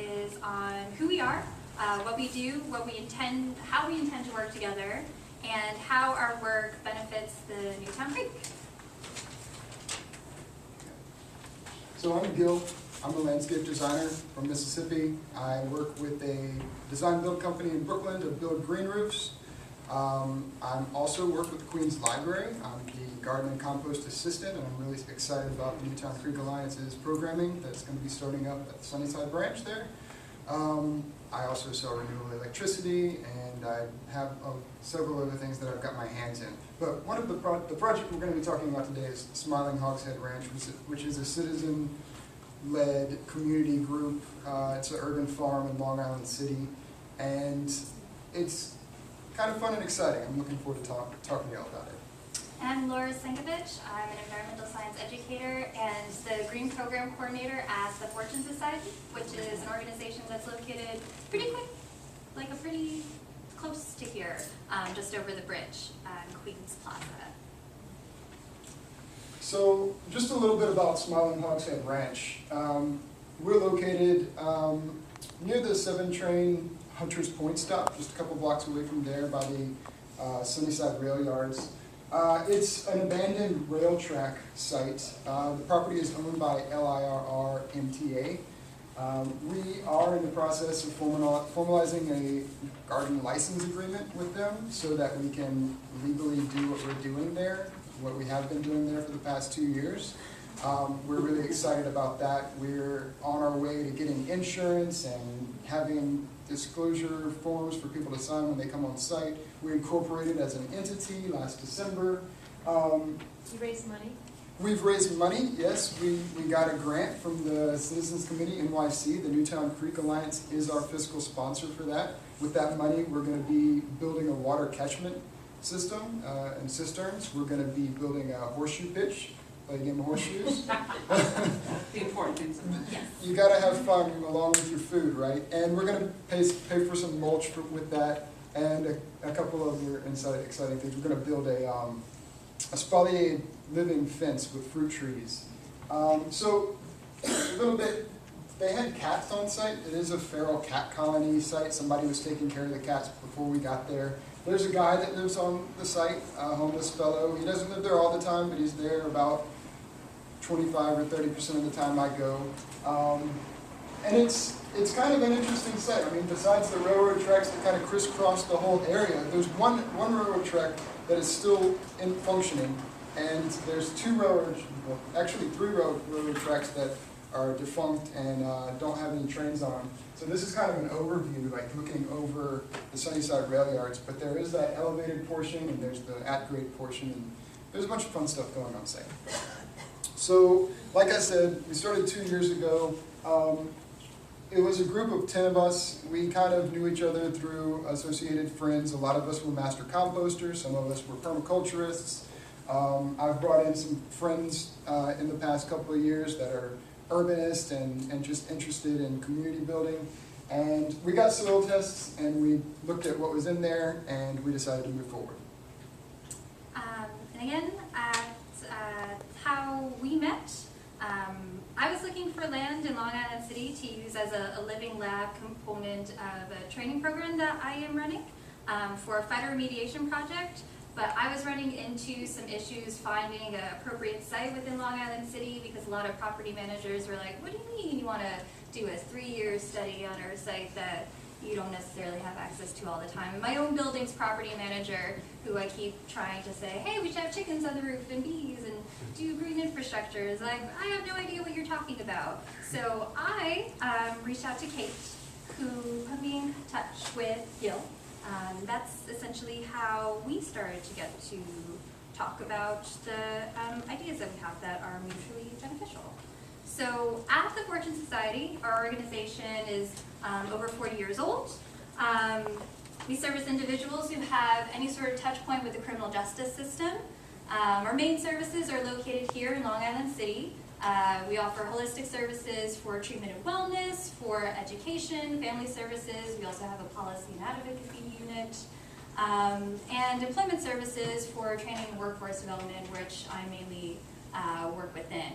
is on who we are, what we do, how we intend to work together, and how our work benefits the Newtown Creek. So I'm Gil. I'm a landscape designer from Mississippi. I work with a design build company in Brooklyn to build green roofs. I also work with the Queens Library. I'm the garden and compost assistant, and I'm really excited about the Newtown Creek Alliance's programming that's going to be starting up at the Sunnyside branch there. I also sell renewable electricity, and I have several other things that I've got my hands in. But one of the project we're going to be talking about today is Smiling Hogshead Ranch, which is a citizen-led community group. It's an urban farm in Long Island City, and it's kind of fun and exciting. I'm looking forward to talking to y'all about it. I'm Laura Senkovich. I'm an environmental science educator and the Green Program Coordinator at the Fortune Society, which is an organization that's located pretty close to here, just over the bridge in Queens Plaza. So, just a little bit about Smiling Hogshead Ranch. We're located near the 7 train Hunters Point stop, just a couple blocks away from there by the Sunnyside rail yards. It's an abandoned rail track site. The property is owned by LIRR NCA. We are in the process of formalizing a garden license agreement with them so that we can legally do what we're doing there, what we have been doing there for the past 2 years. We're really excited about that. We're on our way to getting insurance and having disclosure forms for people to sign when they come on site. We incorporated as an entity last December. You raised money? We've raised money, yes. We got a grant from the Citizens Committee NYC. The Newtown Creek Alliance is our fiscal sponsor for that. With that money, we're going to be building a water catchment system and cisterns. We're going to be building a horseshoe pitch, play a game of horseshoes. The important things. Yes. You got to have fun along with your food, right? And we're going to pay for some mulch with that and a couple other exciting things. We're going to build a spaliered living fence with fruit trees. So a little bit, they had cats on site. It is a feral cat colony site. Somebody was taking care of the cats before we got there. There's a guy that lives on the site, a homeless fellow. He doesn't live there all the time, but he's there about 25 or 30% of the time I go. And it's kind of an interesting site. I mean, besides the railroad tracks that kind of crisscross the whole area, there's one railroad track that is still in functioning, and there's 3 railroad tracks that are defunct and don't have any trains on them. So this is kind of an overview, like looking over the Sunnyside rail yards, but there is that elevated portion and there's the at-grade portion, and there's a bunch of fun stuff going on site. So, like I said, we started 2 years ago. It was a group of 10 of us. We kind of knew each other through associated friends. A lot of us were master composters. Some of us were permaculturists. I've brought in some friends in the past couple of years that are urbanists and just interested in community building. And we got soil tests, and we looked at what was in there, and we decided to move forward. And again, how we met. I was looking for land in Long Island City to use as a living lab component of a training program that I am running for a Bioremediation project, but I was running into some issues finding an appropriate site within Long Island City because a lot of property managers were like, what do you mean you want to do a 3-year study on our site that you don't necessarily have access to all the time? And my own building's property manager, who I keep trying to say, hey, we should have chickens on the roof and bees and do green infrastructure, is like, I have no idea what you're talking about. So I reached out to Kate, who put me in touch with Gil. That's essentially how we started to get to talk about the ideas that we have that are mutually beneficial. So at the Fortune Society, our organization is over 40 years old. We service individuals who have any sort of touch point with the criminal justice system. Our main services are located here in Long Island City. We offer holistic services for treatment and wellness, for education, family services. We also have a policy and advocacy unit. And employment services for training and workforce development, which I mainly work within.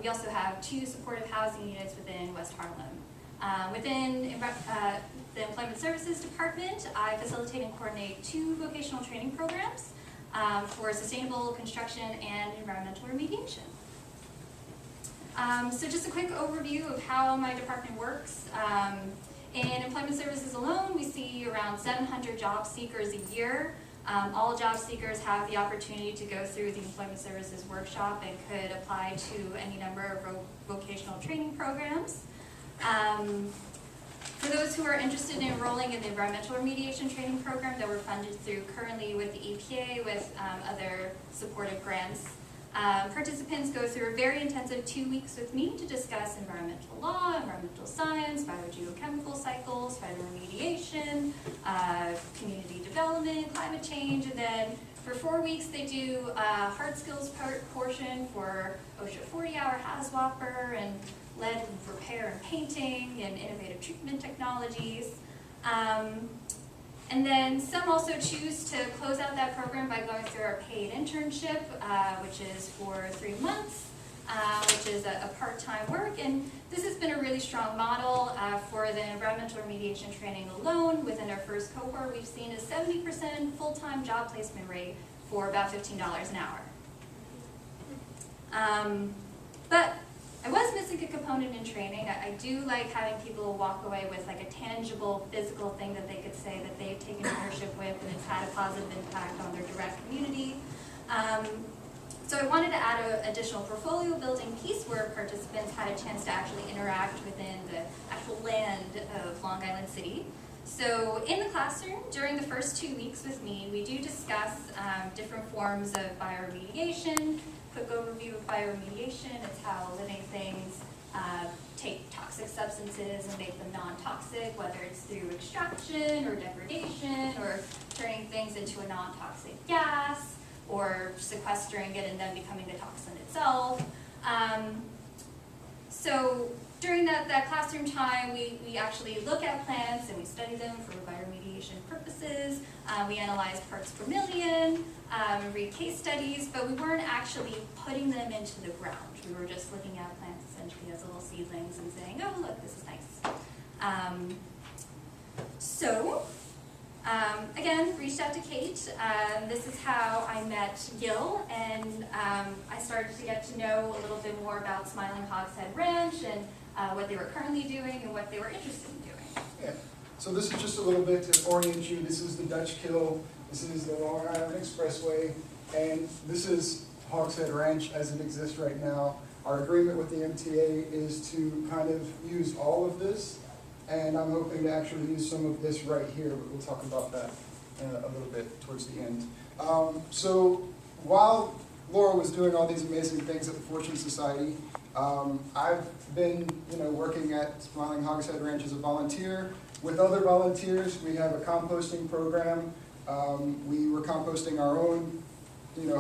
We also have 2 supportive housing units within West Harlem. Within the Employment Services Department, I facilitate and coordinate 2 vocational training programs for sustainable construction and environmental remediation. So just a quick overview of how my department works. In employment services alone, we see around 700 job seekers a year. All job seekers have the opportunity to go through the employment services workshop and could apply to any number of vocational training programs. For those who are interested in enrolling in the environmental remediation training program that we're funded through currently with the EPA with other supportive grants, participants go through a very intensive 2 weeks with me to discuss environmental law, environmental science, biogeochemical cycles, phytoremediation, community development, climate change, and then for 4 weeks they do a hard skills portion for OSHA 40-hour HAZWOPER and lead repair and painting and innovative treatment technologies. And then some also choose to close out that program by going through our paid internship, which is for 3 months, which is a part-time work. And this has been a really strong model for the environmental remediation training alone. Within our first cohort, we've seen a 70% full-time job placement rate for about $15 an hour. But I was missing a component in training. I do like having people walk away with like a tangible, physical thing that they could say that they've taken ownership with and it's had a positive impact on their direct community. So I wanted to add an additional portfolio building piece where participants had a chance to actually interact within the actual land of Long Island City. So in the classroom, during the first 2 weeks with me, we do discuss different forms of bioremediation. Quick overview of bioremediation, it's how living things take toxic substances and make them non-toxic, whether it's through extraction or degradation or turning things into a non-toxic gas or sequestering it and then becoming the toxin itself. So during that classroom time, we actually look at plants and we study them for bioremediation purposes. We analyze parts per million, read case studies, but we weren't actually putting them into the ground. We were just looking at plants essentially as little seedlings and saying, oh, look, this is nice. Again, reached out to Kate. This is how I met Gil, and I started to get to know a little bit more about Smiling Hogshead Ranch and what they were currently doing and what they were interested in doing. Yeah. So this is just a little bit to orient you. This is the Dutch Kill. This is the Long Island Expressway. And this is Hogshead Ranch as it exists right now. Our agreement with the NCA is to kind of use all of this. And I'm hoping to actually use some of this right here, but we'll talk about that a little bit towards the end. So while Laura was doing all these amazing things at the Fortune Society, I've been working at Smiling Hogshead Ranch as a volunteer with other volunteers. We have a composting program. We were composting our own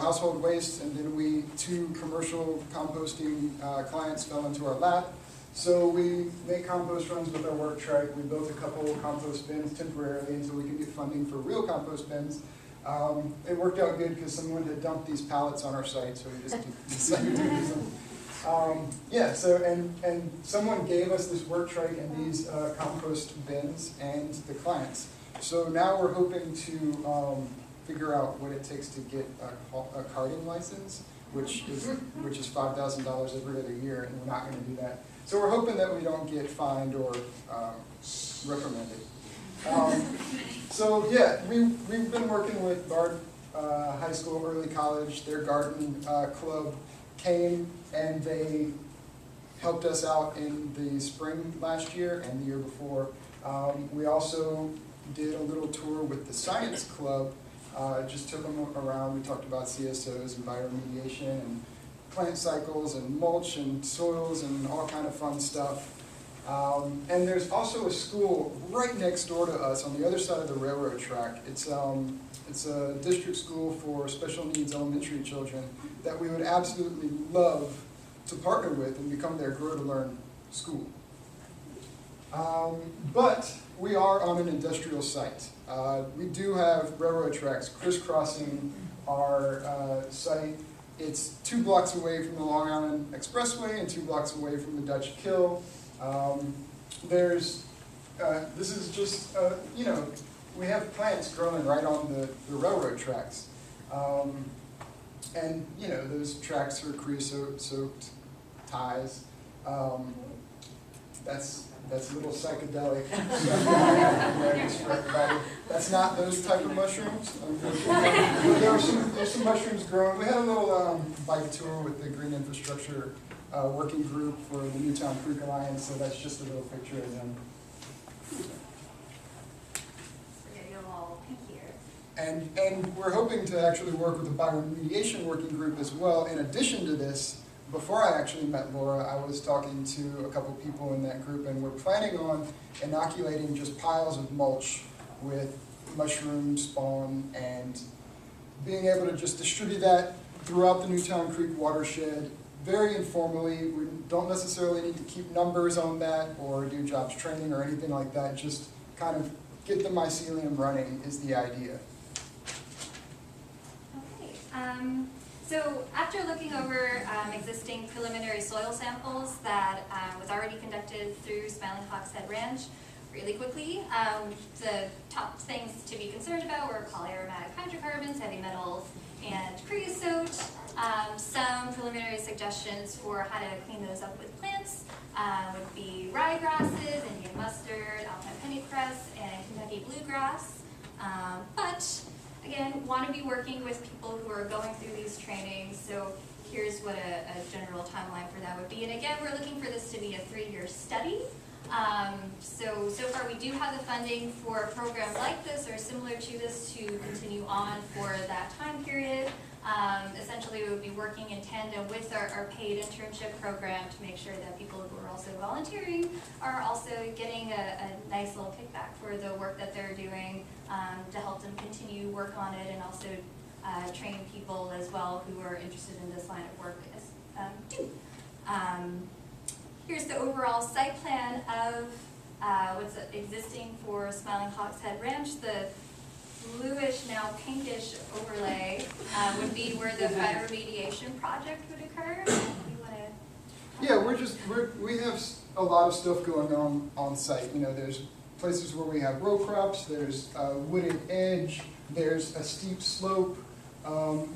household waste, and then 2 commercial composting clients fell into our lap. So we make compost runs with our work trike. We built a couple of compost bins temporarily until we could get funding for real compost bins. It worked out good because someone had dumped these pallets on our site, so we just decided to use them. And someone gave us this work trike and these compost bins and the clients. So now we're hoping to figure out what it takes to get a carting license, which is $5,000 every other year, and we're not going to do that. So we're hoping that we don't get fined or reprimanded. We've been working with Bard High School, Early College. Their garden club came and they helped us out in the spring last year and the year before. We also did a little tour with the science club. Just took them around. We talked about CSOs and bioremediation and plant cycles and mulch and soils and all kind of fun stuff. And there's also a school right next door to us on the other side of the railroad track. It's a district school for special needs elementary children that we would absolutely love to partner with and become their Grow to Learn school. But we are on an industrial site. We do have railroad tracks crisscrossing our site. It's 2 blocks away from the Long Island Expressway and 2 blocks away from the Dutch Kill. there's, this is just, you know, we have plants growing right on the railroad tracks. And, you know, those tracks are creosote-soaked ties. That's a little psychedelic. For everybody. That's not those type of mushrooms. But there's some mushrooms growing. We had a little bike tour with the Green Infrastructure Working Group for the Newtown Creek Alliance, so that's just a little picture of them. We're gonna go all pink here. And we're hoping to actually work with the Bioremediation Working Group as well. In addition to this, before I actually met Laura, I was talking to a couple people in that group, and we're planning on inoculating just piles of mulch with mushroom spawn and being able to just distribute that throughout the Newtown Creek watershed very informally. We don't necessarily need to keep numbers on that or do jobs training or anything like that. Just kind of get the mycelium running is the idea. Okay. So after looking over existing preliminary soil samples that was already conducted through Smiling Hogshead Ranch, really quickly, the top things to be concerned about were polyaromatic hydrocarbons, heavy metals, and creosote. Some preliminary suggestions for how to clean those up with plants would be ryegrasses, Indian mustard, alpine pennycress, and Kentucky bluegrass. But again, want to be working with people who are going through these trainings, so here's what a general timeline for that would be. And again, we're looking for this to be a 3-year study. So far we do have the funding for a program like this or similar to this to continue on for that time period. Essentially, we would be working in tandem with our paid internship program to make sure that people who are also volunteering are also getting a nice little kickback for the work that they're doing to help them continue work on it, and also train people as well who are interested in this line of work too. Here's the overall site plan of what's existing for Smiling Hogshead Ranch. The bluish, now pinkish overlay would be where the bioremediation project would occur. Yeah, we have a lot of stuff going on site. You know, there's places where we have row crops, there's a wooded edge, there's a steep slope.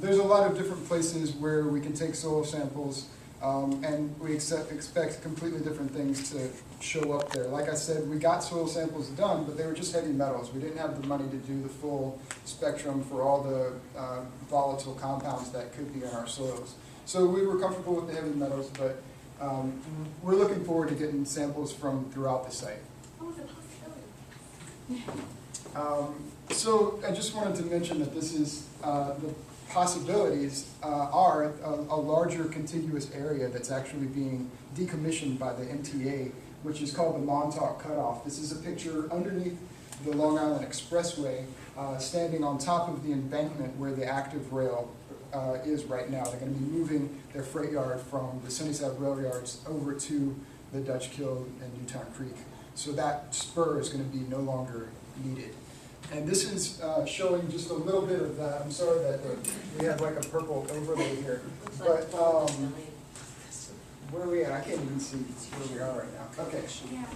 There's a lot of different places where we can take soil samples, and we expect completely different things to show up there. Like I said, we got soil samples done, but they were just heavy metals. We didn't have the money to do the full spectrum for all the volatile compounds that could be in our soils. So we were comfortable with the heavy metals, but we're looking forward to getting samples from throughout the site. Oh, the possibility. So I just wanted to mention that this is, the possibilities are a larger contiguous area that's actually being decommissioned by the NCA, which is called the Montauk Cutoff. This is a picture underneath the Long Island Expressway, standing on top of the embankment where the active rail is right now. They're going to be moving their freight yard from the Sunnyside rail yards over to the Dutch Kill and Newtown Creek. So that spur is going to be no longer needed. And this is showing just a little bit of that. I'm sorry that we have like a purple overlay here. But where are we at? I can't even see where we are right now. Okay. Yeah.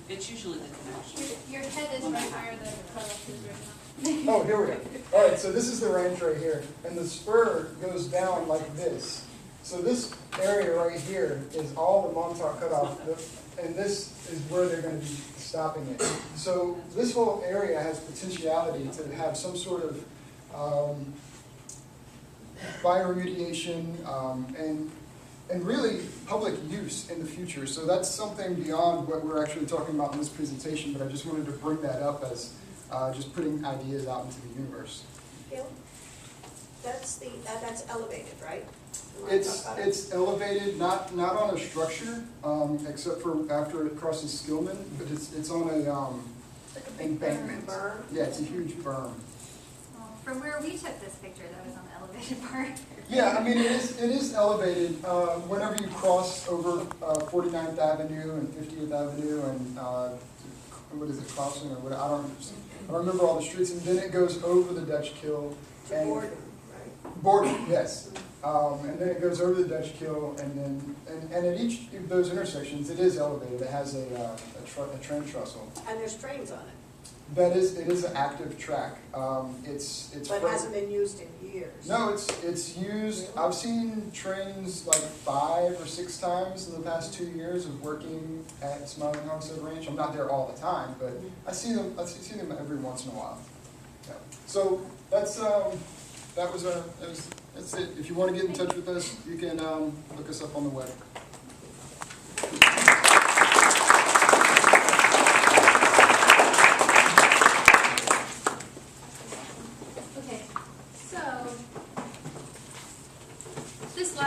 It's usually the connection. Your head is right higher than the cutoff is right now. Oh, here we go. All right, so this is the range right here. And the spur goes down like this. So this area right here is all the Montauk Cutoff. And this is where they're going to be stopping it. So this whole area has potentiality to have some sort of bioremediation and really public use in the future. So that's something beyond what we're actually talking about in this presentation, but I just wanted to bring that up as just putting ideas out into the universe. Gil, that's elevated, right? It's elevated, not on a structure, except for after it crosses Skillman, but it's on a embankment. Berm. Yeah, it's a huge berm. Well, from where we took this picture, that was on the elevated part. Yeah, I mean it is elevated. Whenever you cross over 49th Avenue and 50th Avenue and what is it, Crossing or what? I don't remember all the streets, and then it goes over the Dutch Kill. To Borden, right? Borden, yes. And then it goes over the Dutch Kill, and then, and at each of those intersections, it is elevated. It has a train trestle. And there's trains on it, It is an active track. It's. but it hasn't been used in years. No, it's used, I've seen trains like 5 or 6 times in the past 2 years of working at Smiling Hogshead Ranch. I'm not there all the time, but I see them every once in a while. Yeah. So that's it. If you want to get in touch with us, you can look us up on the web.